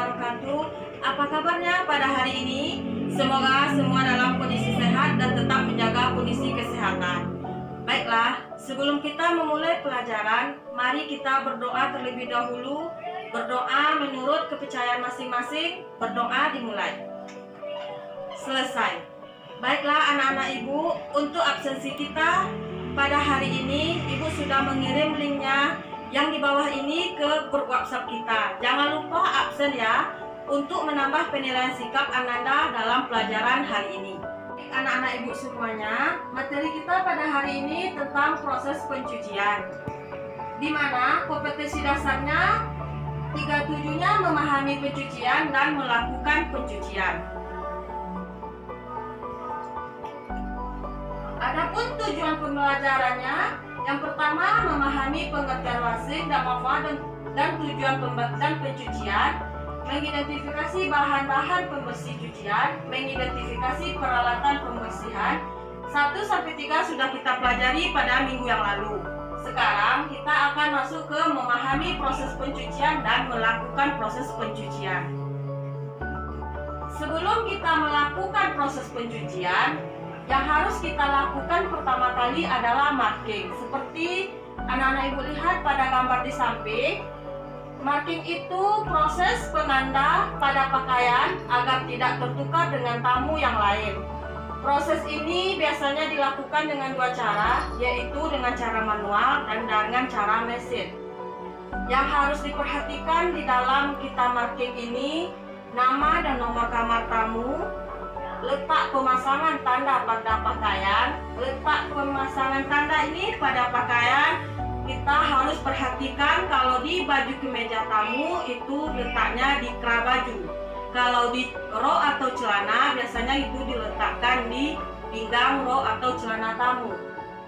wabarakatuh. Apa kabarnya pada hari ini? Semoga semua dalam kondisi sehat dan tetap menjaga kondisi kesehatan. Baiklah, sebelum kita memulai pelajaran, mari kita berdoa terlebih dahulu. Berdoa menurut kepercayaan masing-masing. Berdoa dimulai. Selesai. Baiklah anak-anak ibu, untuk absensi kita pada hari ini, ibu sudah mengirim linknya yang di bawah ini ke grup WhatsApp kita. Jangan lupa absen ya, untuk menambah penilaian sikap Ananda dalam pelajaran hari ini. Anak-anak ibu semuanya, materi kita pada hari ini tentang proses pencucian, di mana kompetensi dasarnya 37-nya memahami pencucian dan melakukan pencucian. Adapun tujuan pembelajarannya, yang pertama memahami pengertian wasing dan manfaat dan tujuan pembuatan pencucian, mengidentifikasi bahan-bahan pembersih cucian, mengidentifikasi peralatan pembersihan. 1-3 sudah kita pelajari pada minggu yang lalu. Sekarang kita akan masuk ke memahami proses pencucian dan melakukan proses pencucian. Sebelum kita melakukan proses pencucian, yang harus kita lakukan pertama kali adalah marking. Seperti anak-anak ibu lihat pada gambar di samping, marking itu proses penanda pada pakaian agar tidak tertukar dengan tamu yang lain. Proses ini biasanya dilakukan dengan 2 cara, yaitu dengan cara manual dan dengan cara mesin. Yang harus diperhatikan di dalam kita marking ini, nama dan nomor kamar tamu, letak pemasangan tanda pada pakaian. Letak pemasangan tanda ini pada pakaian kita harus perhatikan. Kalau di baju kemeja tamu itu letaknya di kera baju. Kalau di rok atau celana biasanya itu diletakkan di pinggang rok atau celana tamu.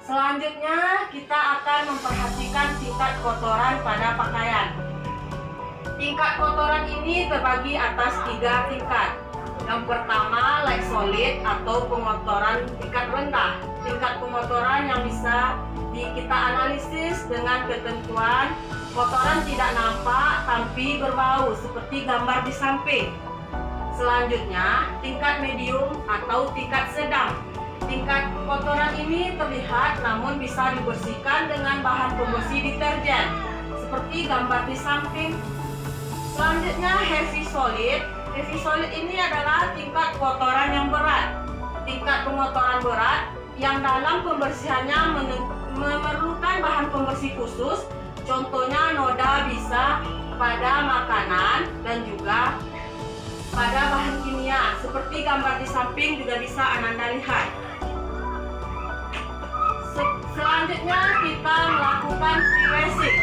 Selanjutnya kita akan memperhatikan tingkat kotoran pada pakaian. Tingkat kotoran ini terbagi atas 3 tingkat. Yang pertama, light solid atau pengotoran tingkat rendah. Tingkat pengotoran yang bisa kita analisis dengan ketentuan kotoran tidak nampak tapi berbau seperti gambar di samping. Selanjutnya, tingkat medium atau tingkat sedang. Tingkat kotoran ini terlihat namun bisa dibersihkan dengan bahan pembersih deterjen seperti gambar di samping. Selanjutnya, heavy solid. Heavy solid ini adalah tingkat kotoran yang berat. Tingkat pengotoran berat yang dalam pembersihannya memerlukan bahan pembersih khusus. Contohnya noda bisa pada makanan dan juga pada bahan kimia. Seperti gambar di samping juga bisa Ananda lihat. Selanjutnya kita melakukan pre-washing.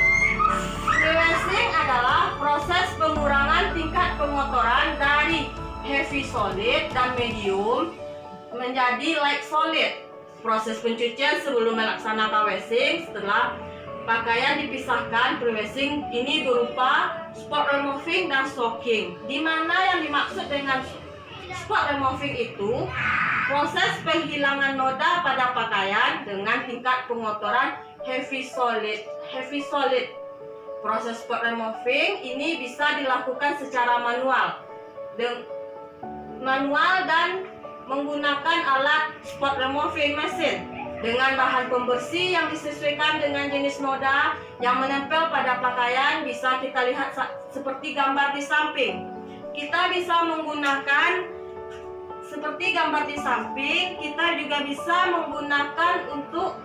Pre-washing adalah proses pengurangan tingkat pengotoran dari heavy solid dan medium menjadi light solid. Proses pencucian sebelum melaksanakan washing, setelah pakaian dipisahkan, pre-washing ini berupa spot removing dan soaking. Di mana yang dimaksud dengan spot removing itu proses penghilangan noda pada pakaian dengan tingkat pengotoran heavy solid. Proses spot removing ini bisa dilakukan secara manual dan menggunakan alat spot removing mesin dengan bahan pembersih yang disesuaikan dengan jenis noda yang menempel pada pakaian. Bisa kita lihat seperti gambar di samping. Kita bisa menggunakan seperti gambar di samping. Kita juga bisa menggunakan untuk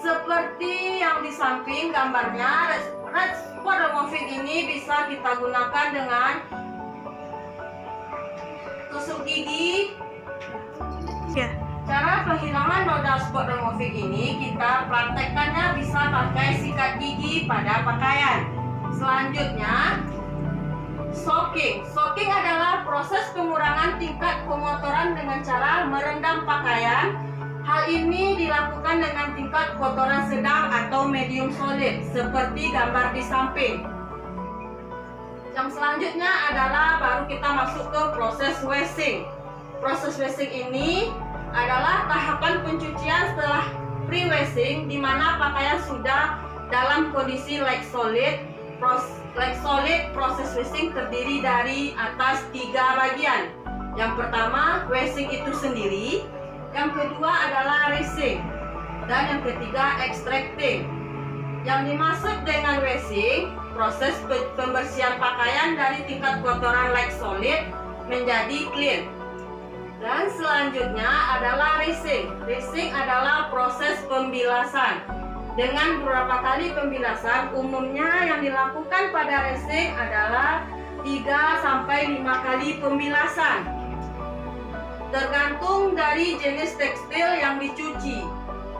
seperti yang di samping gambarnya. Red spot removing ini bisa kita gunakan dengan tusuk gigi. Cara penghilangan noda spot removing ini kita praktekkannya bisa pakai sikat gigi pada pakaian. Selanjutnya, soaking. Soaking adalah proses pengurangan tingkat pengotoran dengan cara merendam pakaian. Hal ini dilakukan dengan tingkat kotoran sedang atau medium solid seperti gambar di samping. Yang selanjutnya adalah baru kita masuk ke proses washing. Proses washing ini adalah tahapan pencucian setelah pre-washing, di mana pakaian sudah dalam kondisi light solid. like solid proses washing terdiri dari atas 3 bagian. Yang pertama, washing itu sendiri. Yang kedua adalah rinsing. Dan yang ketiga, extracting. Yang dimaksud dengan washing, proses pembersihan pakaian dari tingkat kotoran like solid menjadi clean. Dan selanjutnya adalah rinsing. Rinsing adalah proses pembilasan. Dengan beberapa kali pembilasan, umumnya yang dilakukan pada rinsing adalah 3-5 kali pembilasan. Tergantung dari jenis tekstil yang dicuci.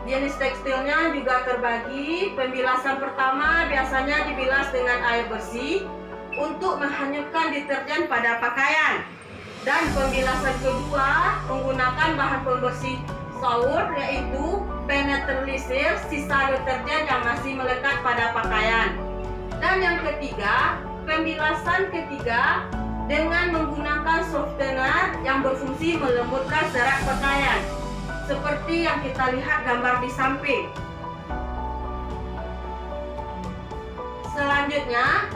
Jenis tekstilnya juga terbagi. Pembilasan pertama biasanya dibilas dengan air bersih untuk menghanyutkan deterjen pada pakaian. Dan pembilasan kedua menggunakan bahan pembersih sour, yaitu penetralisir sisa deterjen yang masih melekat pada pakaian. Dan yang ketiga, pembilasan ketiga dengan menggunakan softener yang berfungsi melembutkan serat pakaian, seperti yang kita lihat gambar di samping. Selanjutnya,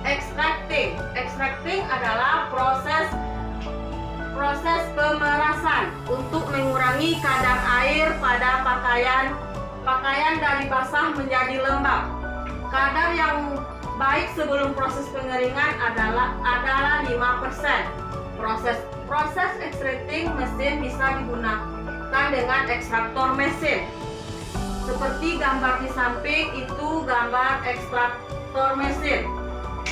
extracting. Extracting adalah proses pemerasan untuk mengurangi kadar air pada pakaian dari basah menjadi lembab. Kadar yang baik sebelum proses pengeringan adalah 5%. Proses extracting mesin bisa digunakan dengan ekstraktor mesin. Seperti gambar di samping itu gambar ekstraktor mesin.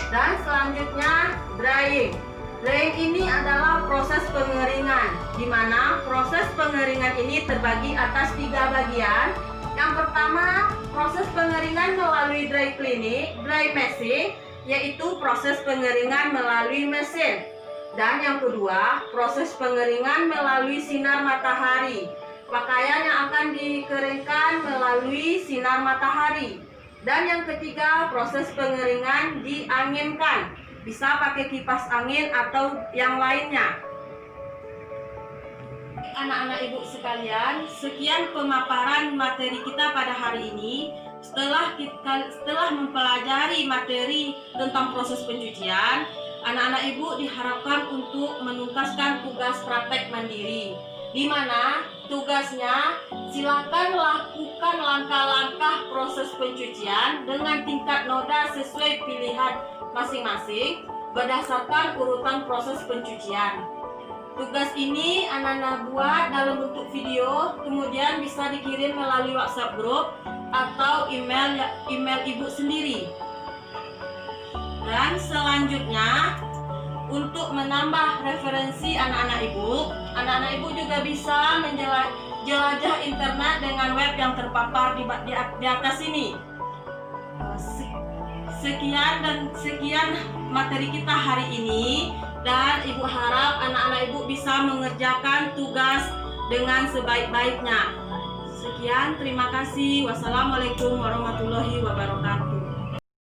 Dan selanjutnya drying. Drying ini adalah proses pengeringan, di mana proses pengeringan ini terbagi atas 3 bagian. Yang pertama, proses pengeringan melalui dry cleaning, dry meshing, yaitu proses pengeringan melalui mesin. Dan yang kedua, proses pengeringan melalui sinar matahari. Pakaian yang akan dikeringkan melalui sinar matahari. Dan yang ketiga, proses pengeringan dianginkan. Bisa pakai kipas angin atau yang lainnya. Anak-anak ibu sekalian, sekian pemaparan materi kita pada hari ini. Setelah mempelajari materi tentang proses pencucian, anak-anak ibu diharapkan untuk menuntaskan tugas praktek mandiri, di mana tugasnya silakan lakukan langkah-langkah proses pencucian dengan tingkat noda sesuai pilihan masing-masing berdasarkan urutan proses pencucian. Tugas ini anak-anak buat dalam bentuk video, kemudian bisa dikirim melalui WhatsApp grup atau email ibu sendiri. Dan selanjutnya, untuk menambah referensi anak-anak ibu juga bisa menjelajah internet dengan web yang terpapar di atas ini. Sekian materi kita hari ini, dan ibu harap anak-anak ibu bisa mengerjakan tugas dengan sebaik-baiknya. Sekian, terima kasih. Wassalamualaikum warahmatullahi wabarakatuh.